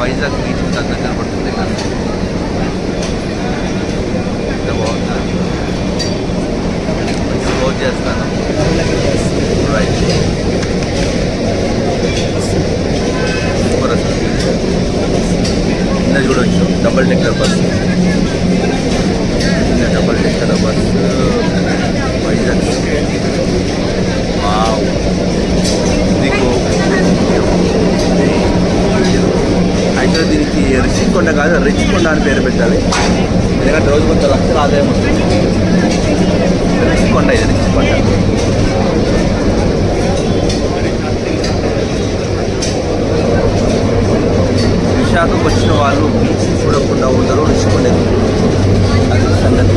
Vizag beach దగ్గర కనబడుతుంది కదా, ఎంత బాగుందా. క్లోజ్ చేస్తాను. రైట్, సూపర్ అసలు. ఇంకా చూడవచ్చు double decker bus, double decker bus Vizag. Wow, మీకు యాక్చువల్గా దీనికి రిషికొండ కాదు రిచికొండ అని పేరు పెట్టాలి, ఎందుకంటే రోజు కొంత లక్షల ఆదాయం వస్తుంది. రిచికొండ, ఇది రిచికొండ. విశాఖకు వచ్చిన వాళ్ళు బీచ్ చూడకుండా ఉండరు, రిషికొండ అది సంగతి.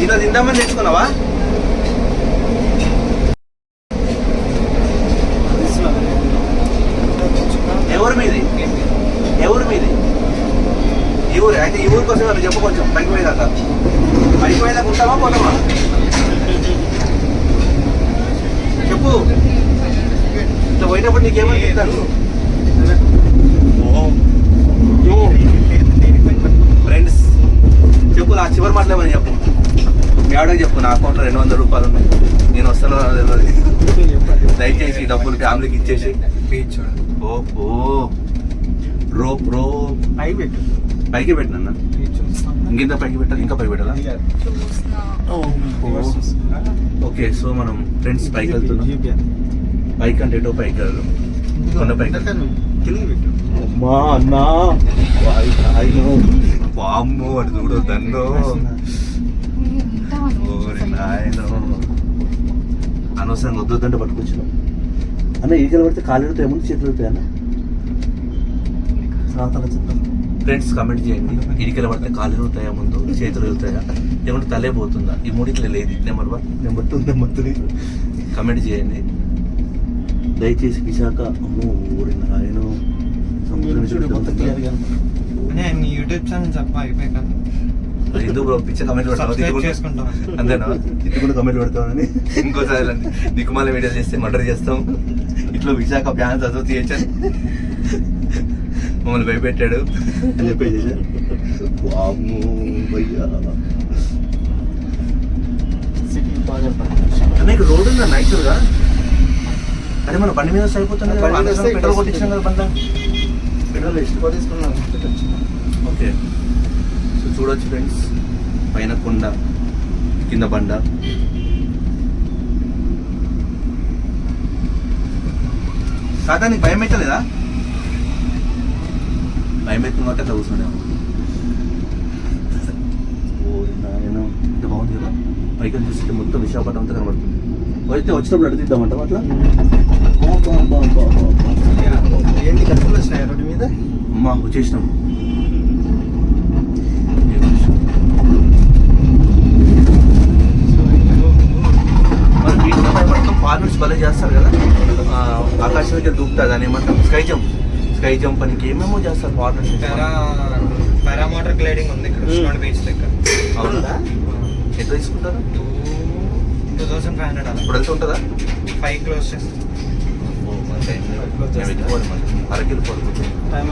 ఇలా తిందామని తెచ్చుకున్నావా? ఎవరు మీది? ఎవరు మీది? ఈ ఊరు అయితే ఈ ఊరి కోసం వాళ్ళు చెప్పు, కొంచెం పైకి పోయేదాకా. పైకి పోయేదాకా ఉంటావా పోతావా చెప్పు. ఇట్లా పోయినప్పుడు నీకేమని చెప్తాను? ఫ్రెండ్స్ చెప్పు, నా చివరి మాటలేమని చెప్పు. మీ ఆవిడకి చెప్పు, నా అకౌంట్లో 200 రూపాయలు ఉన్నాయి, నేను వస్తాను తెలియదు. దయచేసి డబ్బులు ఫ్యామిలీకి ఇచ్చేసి ఓ రో పైకి పెట్టినా. ఇంకెంత పైకి పెట్టాలి? ఇంకా పైకి పెట్టాలా? ఓకే, సో మనం ఫ్రెండ్స్ పైకి వెళ్తున్నాం. పైకి అంటే ఎటో పైకి కాదు, కొండ పైకి. అమ్మా అన్నా వామ్మో అటు చూడు దన్నో, నాయనో అనవసరంగా వద్దంటే పట్టుకొచ్చినాం అన్న. ఈగలు పడితే కాళ్ళు ఎడుతాయి, ముందు చేతులు ఎడుతాయి అన్న. ఫ్రెండ్స్ కమెంట్ చేయండి, ఇడికలు పడితే కాళ్ళు ఎడుతాయా ముందు, చేతులు ఎడుతాయా, ఏమంటే తలే పోతుందా? ఈ మూడిట్లో లేదు. నెంబర్ 1, నెంబర్ 2, నెంబర్ 3 కమెంట్ చేయండి దయచేసి. విశాఖ అమ్మో ఊరి నాయనో యూట్యూబ్ ఛానల్ చెప్ప అయిపోయాక ఎందుకు పిచ్చ కమెంట్ పెడతావు? అంతేనా? తిట్టుకుంటూ కమెంట్ పెడతామని ఇంకోసారి దిక్కుమాల వీడియోలు చేస్తే మర్డర్ చేస్తాం. ఇట్లా విశాఖ ఫ్యాన్స్ అసోసియేషన్ మమ్మల్ని భయపెట్టాడు అని చెప్పేసి. నీకు రోడ్ ఉందా యాక్చువల్గా? అదే మన బండి మీద అయిపోతుంది. పెట్రోల్ కొట్టించాం కదా బండి, పెట్రోల్ ಎಷ್ಟು తీసుకున్నాం. ఓకే, సో చూడొచ్చు ఫ్రెండ్స్, పైన కొండ, కింద బండ. కాదా నీకు భయం అవుతలేదా? భయం అవుతుంది కాబట్టి అట్లా కూర్చున్నాము. ఓ నాయన ఇంత బాగుంది కదా, పైకి చూస్తే మొత్తం విశాఖపట్నం అంతా కనబడుతుంది. అయితే వచ్చినప్పుడు అడుగుద్దామంట అట్లా. ఏంటి కట్టుకులు వచ్చినాయి రోడ్డు మీద? అమ్మా వచ్చేసినాము. మీద దూకుతా కానీ ఏమంటాం స్కై జంప్ అని ఇంకేమేమో చేస్తారు వాటర్ పారామోటర్ గ్లైడింగ్ ఉంది ఇక్కడ ఉస్మాన్ బీచ్ దగ్గర. అవునా? ఎంత తీసుకుంటారు? 2500 అలా. ఇప్పుడు వెళ్తూ ఉంటుందా? 5 క్లోజ్ చేస్తాం. అరకిల్ పోదు టైం